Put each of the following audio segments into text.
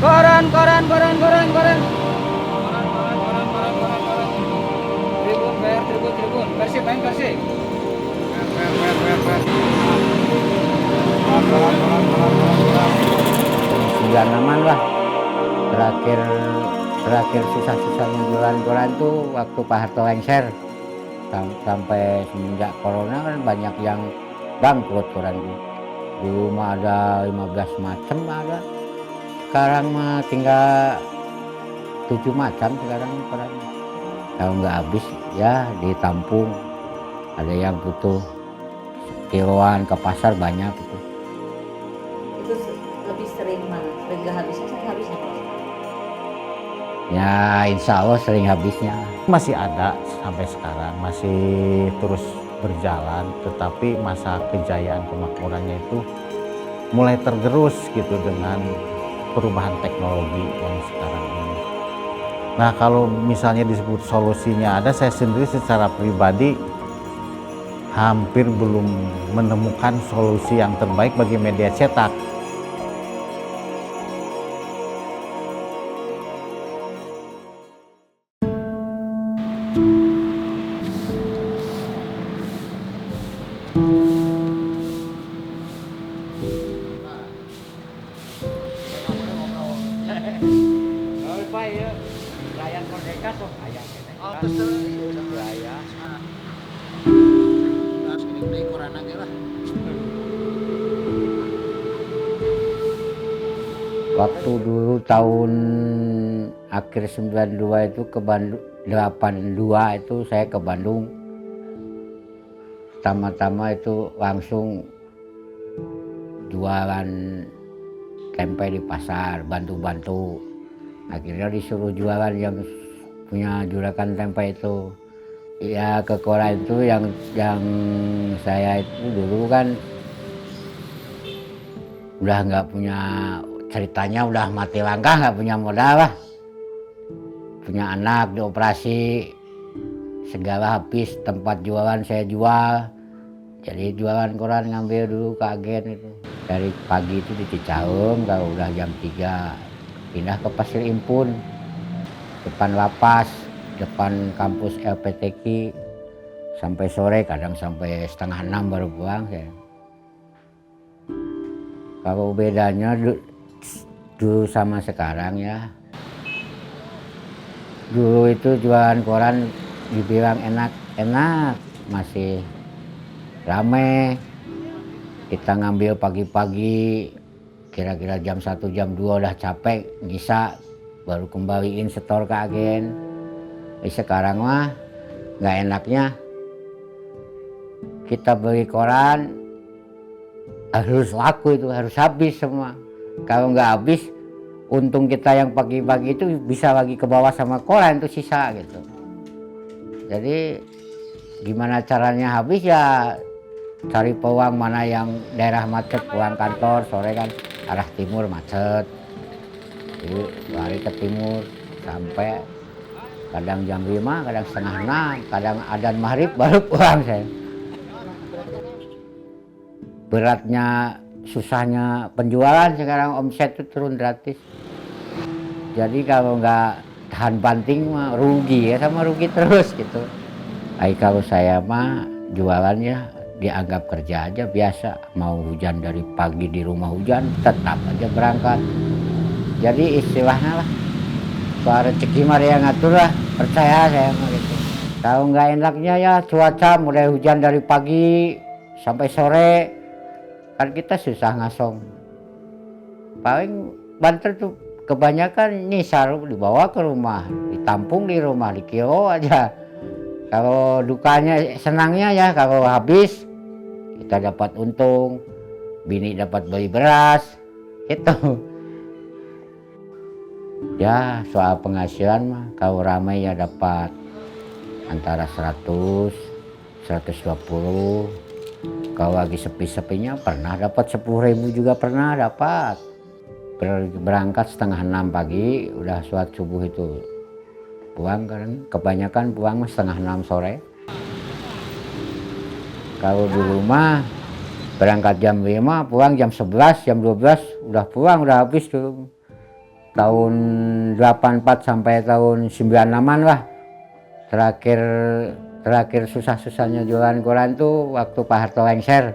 Koran. Tribun. Persib main Persib. Koran. 96-an lah. Terakhir susah-susahnya jualan koran tuh waktu Pak Harto lengser. Sampai semenjak corona kan banyak yang bangkrut koran itu. Dulu mah ada 15 macam ada. Sekarang mah tinggal 7 macam sekarang koran. Kalau nggak habis ya ditampung. Ada yang butuh kiloan ke pasar banyak gitu. Itu lebih sering mana? Sering gak habisnya, sering habisnya? Ya insya Allah sering habisnya. Masih ada sampai sekarang, masih terus berjalan, tetapi masa kejayaan kemakmurannya itu mulai tergerus gitu dengan perubahan teknologi yang sekarang ini. Nah, kalau misalnya disebut solusinya ada, saya sendiri secara pribadi hampir belum menemukan solusi yang terbaik bagi media cetak. Waktu dulu tahun akhir 92 itu ke Bandung, 82 itu saya ke Bandung. Pertama-tama itu langsung jualan tempe di pasar, bantu-bantu. Akhirnya disuruh jualan yang punya juragan tempe itu. Ya ke koran itu yang saya itu dulu kan udah nggak punya, ceritanya udah mati langkah, nggak punya modal lah. Punya anak dioperasi, segala habis, tempat jualan saya jual. Jadi jualan koran ngambil dulu ke agen itu. Dari pagi itu di Cicahem, kalau udah jam 3 pindah ke Pasir Impun. Depan lapas, depan kampus LPTQ. Sampai sore, kadang sampai setengah 6 baru pulang saya. Kalau bedanya dulu sama sekarang ya. Dulu itu jualan koran dibilang enak, masih rame. Kita ngambil pagi-pagi, kira-kira jam 1, jam 2 udah capek, bisa baru kembaliin setor ke agen. Sekarang mah nggak enaknya kita beli koran harus laku, itu harus habis semua. Kalau nggak habis, untung kita yang pagi-pagi itu bisa lagi ke bawah sama koran itu sisa gitu. Jadi gimana caranya habis ya cari peluang mana yang daerah macet, pulang kantor sore kan arah timur macet. Jadi lari ke timur sampai kadang jam 5, kadang setengah 6, kadang adzan maghrib baru pulang saya. Beratnya, susahnya penjualan sekarang, omset itu turun gratis. Jadi kalau nggak tahan banting mah rugi ya, sama rugi terus gitu. Kalau saya mah jualannya dianggap kerja aja biasa. Mau hujan dari pagi di rumah hujan, tetap aja berangkat. Jadi istilahnya lah, soal rezeki mah yang ngatur lah, percaya saya mah gitu. Kalau nggak enaknya ya cuaca mulai hujan dari pagi sampai sore, kan kita susah ngasong. Paling banter tuh kebanyakan nyisar, dibawa ke rumah, ditampung di rumah, di kilo aja. Kalau dukanya, senangnya ya kalau habis kita dapat untung, bini dapat beli beras, gitu. Ya soal penghasilan mah kalau ramai ya dapat antara 100, 120. Kalau lagi sepi-sepinya pernah dapat 10.000 juga pernah dapat. Berangkat setengah 6 pagi, udah sholat subuh itu pulang kan, kebanyakan pulang setengah 6 sore. Kalau di rumah Berangkat jam 5, pulang jam 11, jam 12 udah pulang, udah habis tuh. Tahun 84 sampai tahun 96-an lah. Terakhir susah-susahnya jualan koran tuh waktu Pak Harto lengser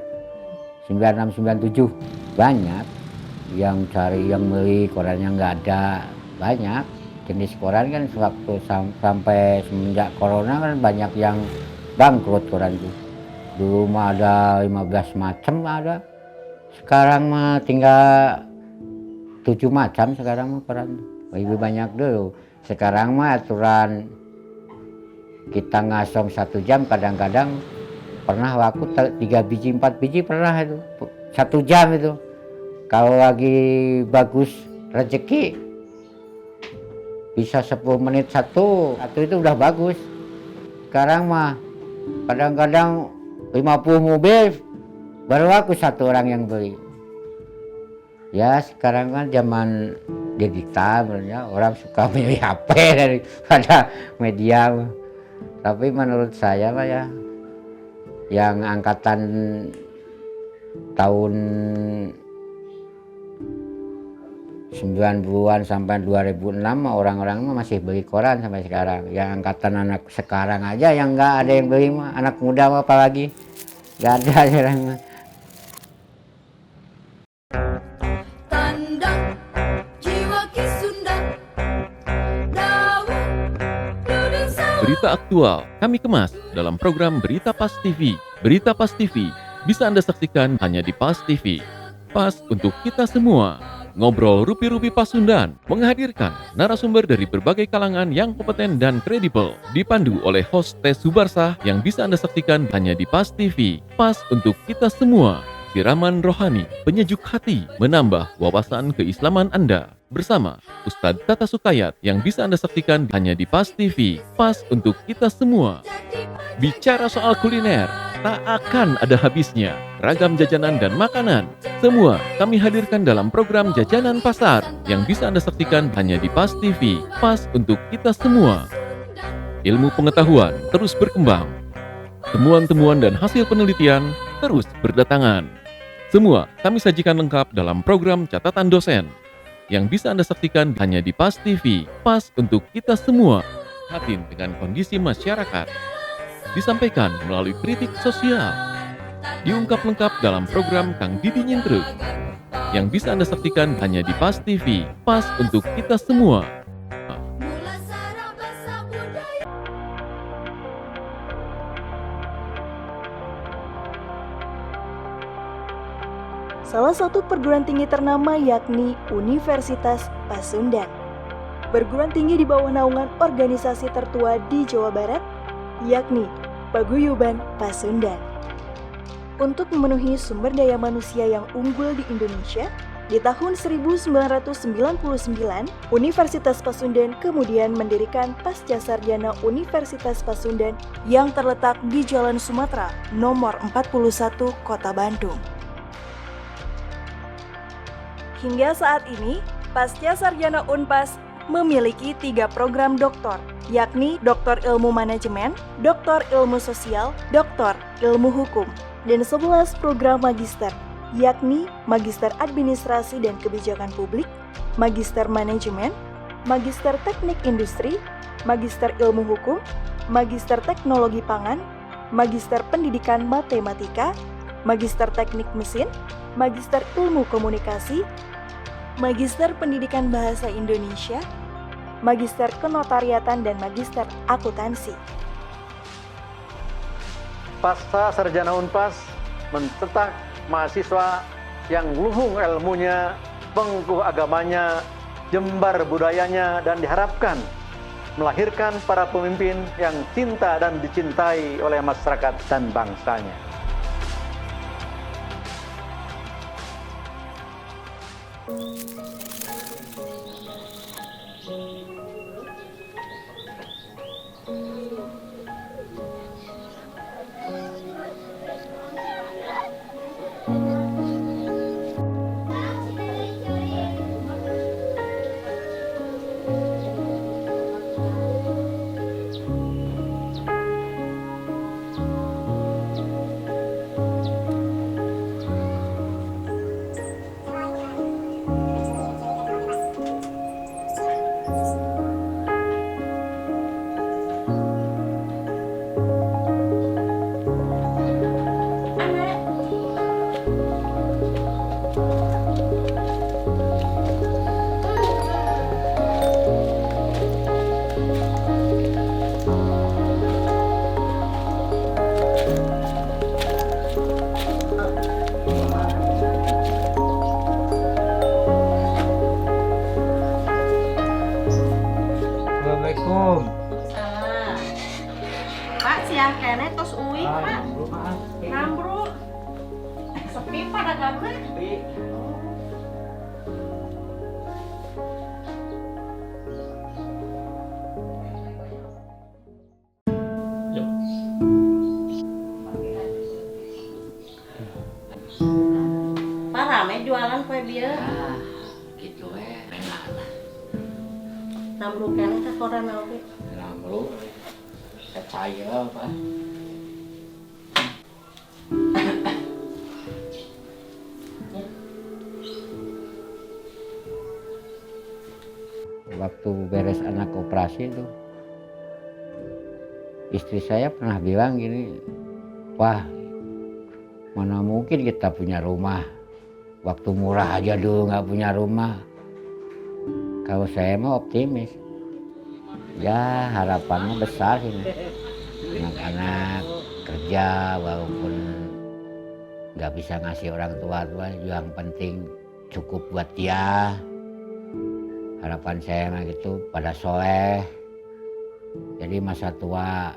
96 97. Banyak yang cari, yang beli, korannya nggak ada. Banyak jenis koran kan waktu sampai semenjak corona kan banyak yang bangkrut koran tuh. Dulu mah ada 15 macam ada. Sekarang mah tinggal 7 macam sekarang mah koran. Lebih banyak dulu. Sekarang mah aturan kita ngasong 1 jam, kadang-kadang pernah waktu 3 biji 4 biji pernah itu 1 jam itu. Kalau lagi bagus rezeki bisa 10 menit satu itu udah bagus. Sekarang mah kadang-kadang 50 mobil baru aku 1 orang yang beli. Ya sekarang kan zaman digital, orang suka milih HP daripada media. Tapi menurut saya lah ya, yang angkatan tahun 90-an sampai 2006 orang-orang masih beli koran sampai sekarang. Yang angkatan anak sekarang aja yang nggak ada yang beli mah, anak muda mah apalagi nggak ada sekarang mah. Berita aktual kami kemas dalam program Berita Pas TV. Berita Pas TV bisa Anda saksikan hanya di Pas TV. Pas untuk kita semua. Ngobrol Rupi-Rupi Pasundan menghadirkan narasumber dari berbagai kalangan yang kompeten dan kredibel, dipandu oleh host Teh Subarsah yang bisa Anda saksikan hanya di Pas TV. Pas untuk kita semua. Siraman rohani, penyejuk hati, menambah wawasan keislaman Anda. Bersama Ustadz Tata Sukayat yang bisa Anda saksikan hanya di Pas TV. Pas untuk kita semua. Bicara soal kuliner, tak akan ada habisnya. Ragam jajanan dan makanan, semua kami hadirkan dalam program Jajanan Pasar yang bisa Anda saksikan hanya di Pas TV. Pas untuk kita semua. Ilmu pengetahuan terus berkembang. Temuan-temuan dan hasil penelitian terus berdatangan. Semua kami sajikan lengkap dalam program Catatan Dosen yang bisa Anda saksikan hanya di Pas TV. Pas untuk kita semua. Prihatin dengan kondisi masyarakat. Disampaikan melalui kritik sosial. Diungkap lengkap dalam program Kang Didi Nyintruk yang bisa Anda saksikan hanya di Pas TV. Pas untuk kita semua. Salah satu perguruan tinggi ternama yakni Universitas Pasundan. Perguruan tinggi di bawah naungan organisasi tertua di Jawa Barat, yakni Paguyuban Pasundan. Untuk memenuhi sumber daya manusia yang unggul di Indonesia, di tahun 1999, Universitas Pasundan kemudian mendirikan Pascasarjana Universitas Pasundan yang terletak di Jalan Sumatera, nomor 41, Kota Bandung. Hingga saat ini, Pascasarjana Unpas memiliki 3 program doktor, yakni Doktor Ilmu Manajemen, Doktor Ilmu Sosial, Doktor Ilmu Hukum, dan 11 program magister, yakni Magister Administrasi dan Kebijakan Publik, Magister Manajemen, Magister Teknik Industri, Magister Ilmu Hukum, Magister Teknologi Pangan, Magister Pendidikan Matematika, Magister Teknik Mesin, Magister Ilmu Komunikasi, Magister Pendidikan Bahasa Indonesia, Magister Kenotariatan, dan Magister Akuntansi. Pasca Sarjana Unpas mencetak mahasiswa yang luhung ilmunya, pengkuh agamanya, jembar budayanya, dan diharapkan melahirkan para pemimpin yang cinta dan dicintai oleh masyarakat dan bangsanya. kan mah? Pak rame jualan kue bieu. Gitu enak lah. Nambruk keneh ka koran oge. Lamru saya apa? Waktu beres anak operasi itu, istri saya pernah bilang gini, wah mana mungkin kita punya rumah, waktu murah aja dulu nggak punya rumah. Kalau saya mah optimis, ya harapannya besar ini, anak-anak kerja walaupun nggak bisa ngasih orang tua yang penting cukup buat dia. Harapan saya mah gitu, pada soleh. Jadi masa tua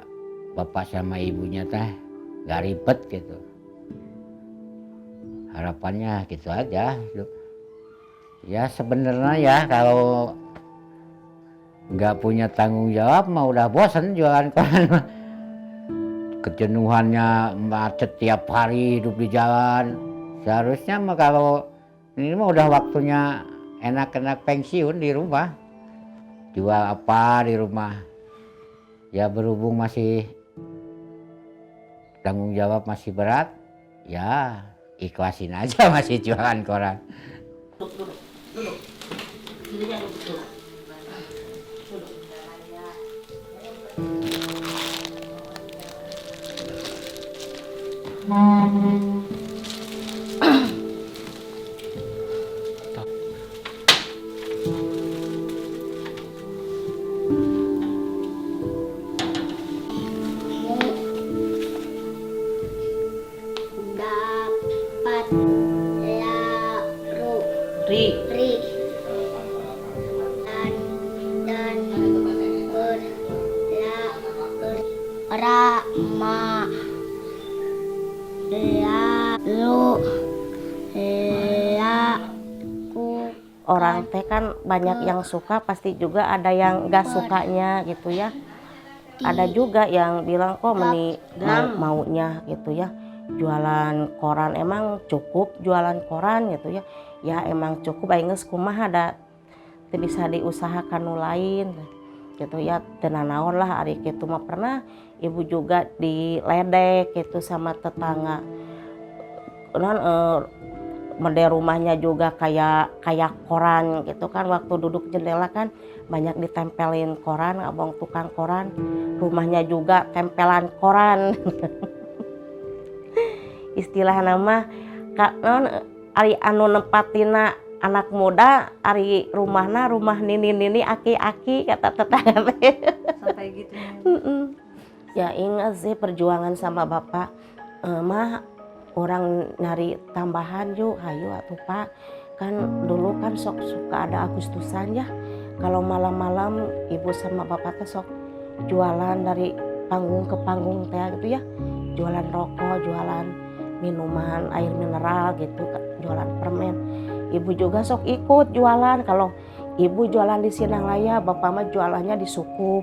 bapak sama ibunya teh nggak ribet gitu. Harapannya gitu aja. Ya sebenarnya ya kalau nggak punya tanggung jawab mah udah bosan jualan koran. Kejenuhannya macet tiap hari hidup di jalan. Seharusnya mah kalau ini mah udah waktunya enak-enak pensiun di rumah, jual apa di rumah. Ya berhubung masih tanggung jawab masih berat, ya ikhlasin aja masih jualan koran. Duduk. Dirinya duduk. Dapat laru Ri. dan rama lalu laku. Orang teh kan banyak yang suka, pasti juga ada yang gak sukanya gitu ya. Ada juga yang bilang kok maunya gitu ya. Jualan koran emang cukup jualan koran gitu ya. Ya emang cukup aing geus kumaha ada teu bisa diusahakan nu lain gitu ya. Teu nanaon lah ari kitu mah pernah ibu juga diledek gitu sama tetangga. Mede rumahnya juga kayak koran gitu kan, waktu duduk jendela kan banyak ditempelin koran, abang tukang koran, rumahnya juga tempelan koran. Istilah nama ari anu nempatina anak muda, ari rumah nini aki kata tetangga. Sampai gitu. Ya ingat sih perjuangan sama bapak, mah orang nyari tambahan yuk, hayu atuh Pak. Kan dulu kan sok suka ada Agustusan ya. Kalau malam-malam ibu sama bapak teh sok jualan dari panggung ke panggung teh gitu ya. Jualan rokok, jualan minuman, air mineral gitu, jualan permen. Ibu juga sok ikut jualan. Kalau ibu jualan di Sinanglaya, bapak mah jualannya di Sukup.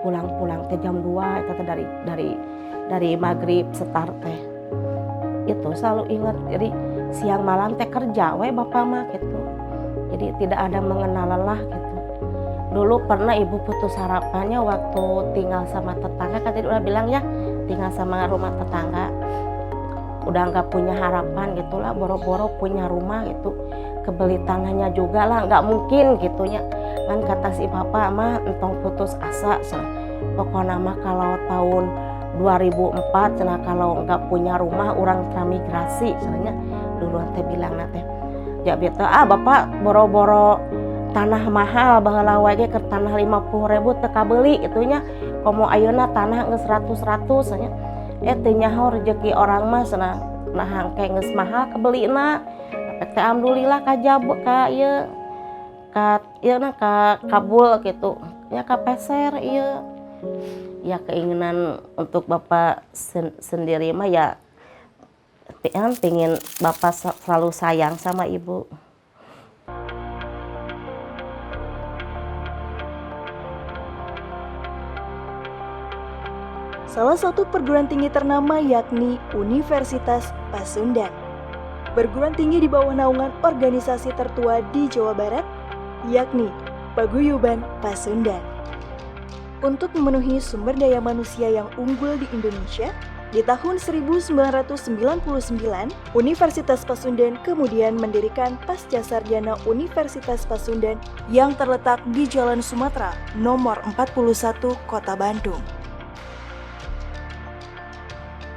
Pulang-pulang teh jam 2 itu teh dari maghrib start teh. Itu selalu ingat, jadi siang malam teh kerja we bapak mah gitu, jadi tidak ada mengenal lelah gitu. Dulu pernah ibu putus harapannya waktu tinggal sama tetangga, kan tadi udah bilang ya tinggal sama rumah tetangga, udah nggak punya harapan gitulah, boro-boro punya rumah gitu, kebeli tanahnya juga lah, nggak mungkin gitunya kan kata si bapak mah entong putus asa, pokoknya mah kalau tahun 2004 cenah kalau nggak punya rumah orang transmigrasi cenahnya dulu teh bilang teh ya beta bapak boro-boro tanah mahal baheula wae ge keur tanah 50.000 teu kabeli gitunya komo ayeuna tanah geus 100 cenah teu nyaho rezeki orang mah cenah nah hangke geus mahal kabelina tapi teh alhamdulillah kajab ka ieu ka kabul gitu nya ka peser ieu. Ya keinginan untuk bapak sendiri mah ya Pingin bapak selalu sayang sama ibu. Salah satu perguruan tinggi ternama yakni Universitas Pasundan. Perguruan tinggi di bawah naungan organisasi tertua di Jawa Barat, yakni Paguyuban Pasundan. Untuk memenuhi sumber daya manusia yang unggul di Indonesia, di tahun 1999, Universitas Pasundan kemudian mendirikan Pascasarjana Universitas Pasundan yang terletak di Jalan Sumatera, nomor 41, Kota Bandung.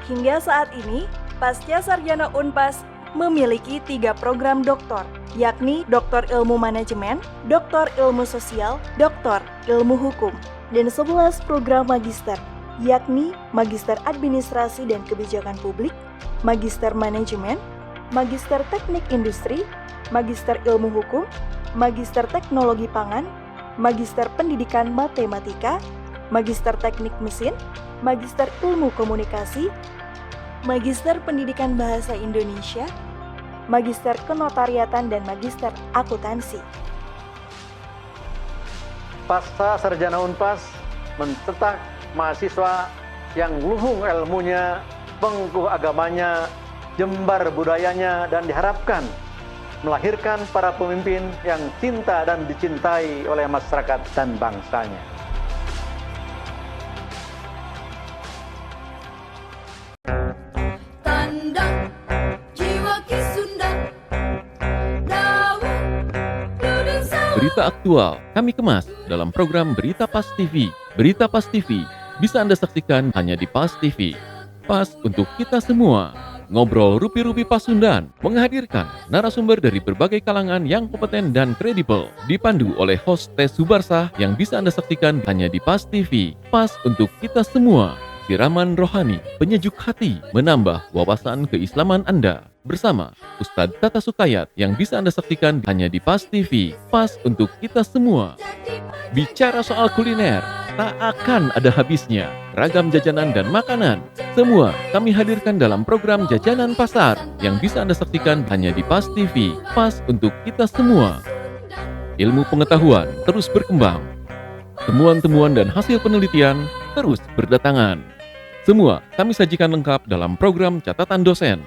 Hingga saat ini, Pascasarjana Unpas memiliki 3 program doktor, yakni Doktor Ilmu Manajemen, Doktor Ilmu Sosial, Doktor Ilmu Hukum, dan 11 program magister, yakni Magister Administrasi dan Kebijakan Publik, Magister Manajemen, Magister Teknik Industri, Magister Ilmu Hukum, Magister Teknologi Pangan, Magister Pendidikan Matematika, Magister Teknik Mesin, Magister Ilmu Komunikasi, Magister Pendidikan Bahasa Indonesia, Magister Kenotariatan, dan Magister Akuntansi. Pasca Sarjana Unpas mencetak mahasiswa yang luhung ilmunya, pengkuh agamanya, jembar budayanya, dan diharapkan melahirkan para pemimpin yang cinta dan dicintai oleh masyarakat dan bangsanya. Tanda jiwa Ki Sunda, Berita aktual kami kemas dalam program Berita Pas TV. Berita Pas TV bisa Anda saksikan hanya di Pas TV. Pas untuk kita semua. Ngobrol Rupi-Rupi Pasundan menghadirkan narasumber dari berbagai kalangan yang kompeten dan kredibel, dipandu oleh host Tes Subarsah yang bisa Anda saksikan hanya di Pas TV. Pas untuk kita semua. Siraman rohani, penyejuk hati, menambah wawasan keislaman Anda. Bersama Ustadz Tata Sukayat yang bisa Anda saksikan hanya di Pas TV. Pas untuk kita semua. Bicara soal kuliner, tak akan ada habisnya. Ragam jajanan dan makanan, semua kami hadirkan dalam program Jajanan Pasar yang bisa Anda saksikan hanya di Pas TV. Pas untuk kita semua. Ilmu pengetahuan terus berkembang. Temuan-temuan dan hasil penelitian terus berdatangan. Semua kami sajikan lengkap dalam program Catatan Dosen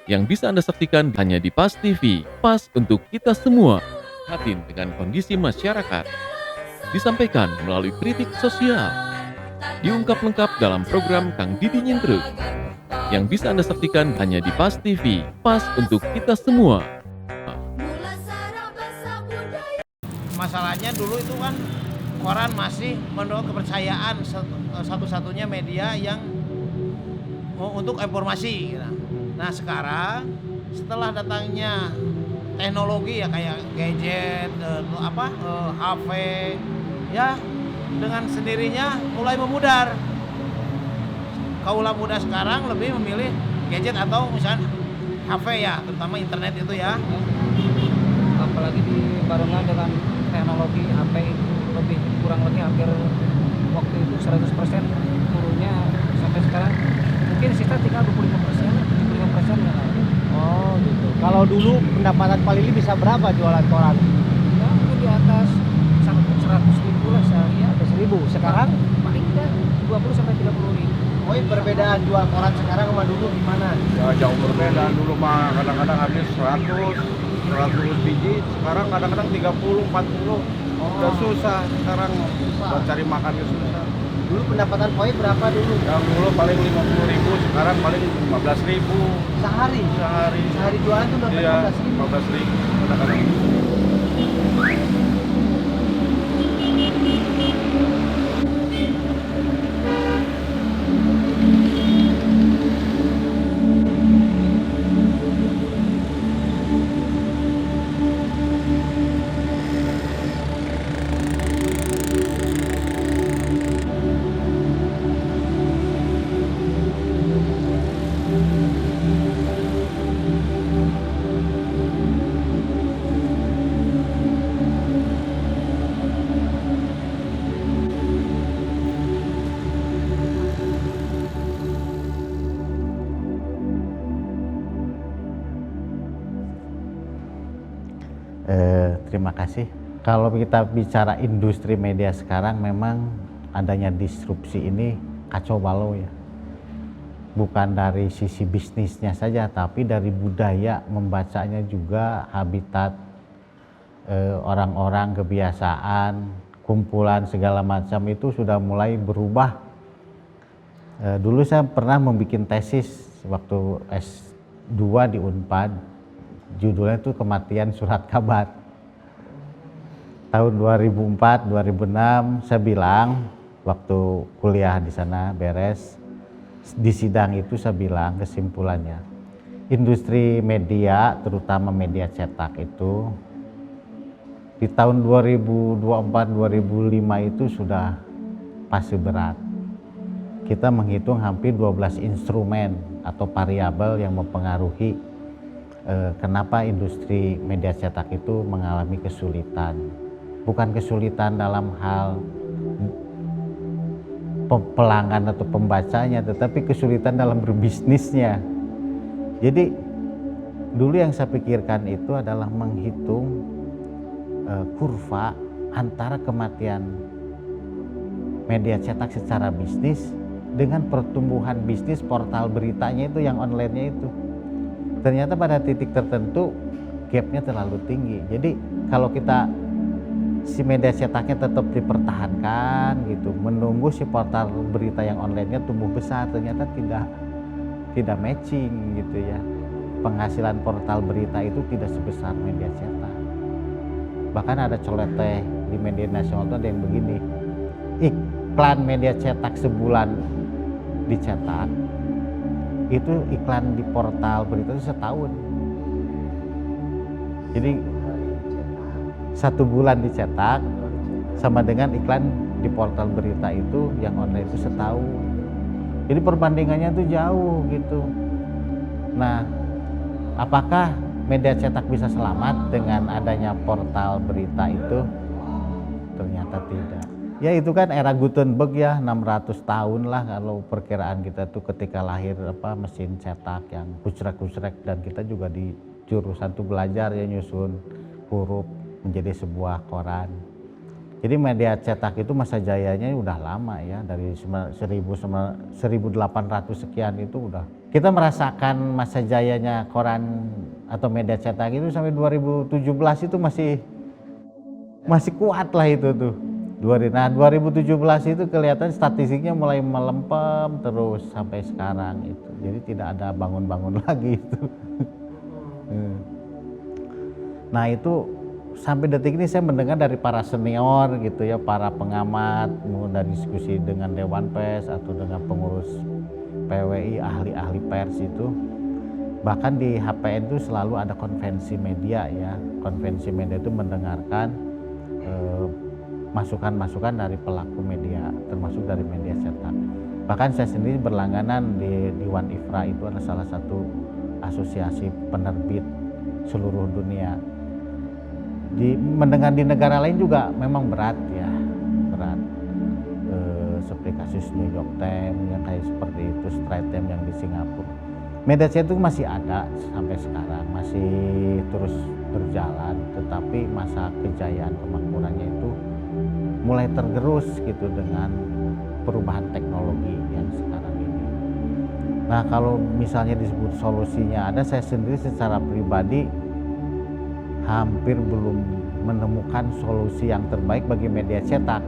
yang bisa Anda saksikan hanya di Pas TV. Pas untuk kita semua. Hatin dengan kondisi masyarakat. Disampaikan melalui kritik sosial. Diungkap lengkap dalam program Kang Didi Nyintruk yang bisa Anda saksikan hanya di Pas TV. Pas untuk kita semua. Masalahnya dulu itu kan koran masih menurut kepercayaan satu-satunya media yang untuk informasi. Nah sekarang setelah datangnya teknologi ya kayak gadget, HP, ya dengan sendirinya mulai memudar. Kaula muda sekarang lebih memilih gadget atau misalnya HP ya, terutama internet itu ya. Apalagi di barengan dengan teknologi HP itu lebih kurang lebih hampir waktu itu 100% turunnya sampai sekarang mungkin sisa tinggal 25%, 75% ya. Oh gitu. Kalau dulu pendapatan Pak Lili bisa berapa jualan koran? Ya di atas 100.000 lah sehari ya. 100.000. Sekarang paling tidak 20 sampai 30.000. Oh, perbedaan jual koran sekarang sama dulu gimana? Ya jauh berbeda. Dulu mah kadang-kadang habis 100 biji, sekarang kadang-kadang 30, 40. Udah susah sekarang, buat cari makannya susah. Dulu pendapatan Poi berapa dulu? Yang dulu paling 50.000, sekarang paling 15.000. Sehari? Sehari. Sehari jualan tuh dapat 15.000 kadang-kadang. Terima kasih. Kalau kita bicara industri media sekarang, memang adanya disrupsi ini kacau balau ya. Bukan dari sisi bisnisnya saja, tapi dari budaya membacanya juga, habitat orang-orang, kebiasaan, kumpulan segala macam itu sudah mulai berubah. Dulu saya pernah membuat tesis waktu S2 di Unpad, judulnya itu Kematian Surat Kabar. Tahun 2004-2006 saya bilang, waktu kuliah di sana beres, di sidang itu saya bilang kesimpulannya, industri media, terutama media cetak itu, di tahun 2024-2005 itu sudah pasti berat. Kita menghitung hampir 12 instrumen atau variabel yang mempengaruhi kenapa industri media cetak itu mengalami kesulitan. Bukan kesulitan dalam hal pelanggan atau pembacanya, tetapi kesulitan dalam berbisnisnya. Jadi dulu yang saya pikirkan itu adalah menghitung kurva antara kematian media cetak secara bisnis dengan pertumbuhan bisnis portal beritanya itu yang online-nya itu. Ternyata pada titik tertentu gap-nya terlalu tinggi. Jadi kalau kita si media cetaknya tetap dipertahankan gitu, menunggu si portal berita yang online-nya tumbuh besar, ternyata tidak matching gitu ya. Penghasilan portal berita itu tidak sebesar media cetak. Bahkan ada celoteh di media nasional itu ada yang begini, iklan media cetak sebulan dicetak, itu iklan di portal berita itu setahun. Jadi 1 bulan dicetak sama dengan iklan di portal berita itu yang online itu setahun. Jadi perbandingannya itu jauh gitu. Nah, apakah media cetak bisa selamat dengan adanya portal berita itu? Ternyata tidak. Ya itu kan era Gutenberg ya, 600 tahun lah kalau perkiraan kita tuh ketika lahir mesin cetak yang kucrek-kucrek, dan kita juga di jurusan tuh belajar ya nyusun huruf menjadi sebuah koran. Jadi media cetak itu masa jayanya udah lama ya, dari 1800 sekian itu udah. Kita merasakan masa jayanya koran atau media cetak itu sampai 2017 itu masih kuat lah itu tuh. Nah 2017 itu kelihatan statistiknya mulai melempem terus sampai sekarang itu. Jadi tidak ada bangun-bangun lagi itu. Nah itu sampai detik ini saya mendengar dari para senior gitu ya, para pengamat, dari diskusi dengan Dewan Pers atau dengan pengurus PWI, ahli-ahli pers itu, bahkan di HPN itu selalu ada konvensi media ya. Konvensi media itu mendengarkan masukan-masukan dari pelaku media, termasuk dari media cetak. Bahkan saya sendiri berlangganan di Dewan IFRA, itu adalah salah satu asosiasi penerbit seluruh dunia. Mendengar di negara lain juga memang berat ya, berat. Seperti kasus New York Times yang kayak seperti itu, Straits Times yang di Singapura. Media cetak itu masih ada sampai sekarang, masih terus berjalan, tetapi masa kejayaan kemakmurannya itu mulai tergerus gitu dengan perubahan teknologi yang sekarang ini. Nah kalau misalnya disebut solusinya ada, saya sendiri secara pribadi hampir belum menemukan solusi yang terbaik bagi media cetak.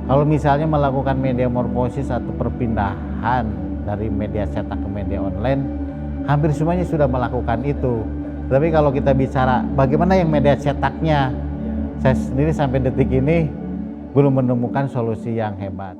Kalau misalnya melakukan metamorfosis atau perpindahan dari media cetak ke media online, hampir semuanya sudah melakukan itu. Tapi kalau kita bicara bagaimana yang media cetaknya, saya sendiri sampai detik ini belum menemukan solusi yang hebat.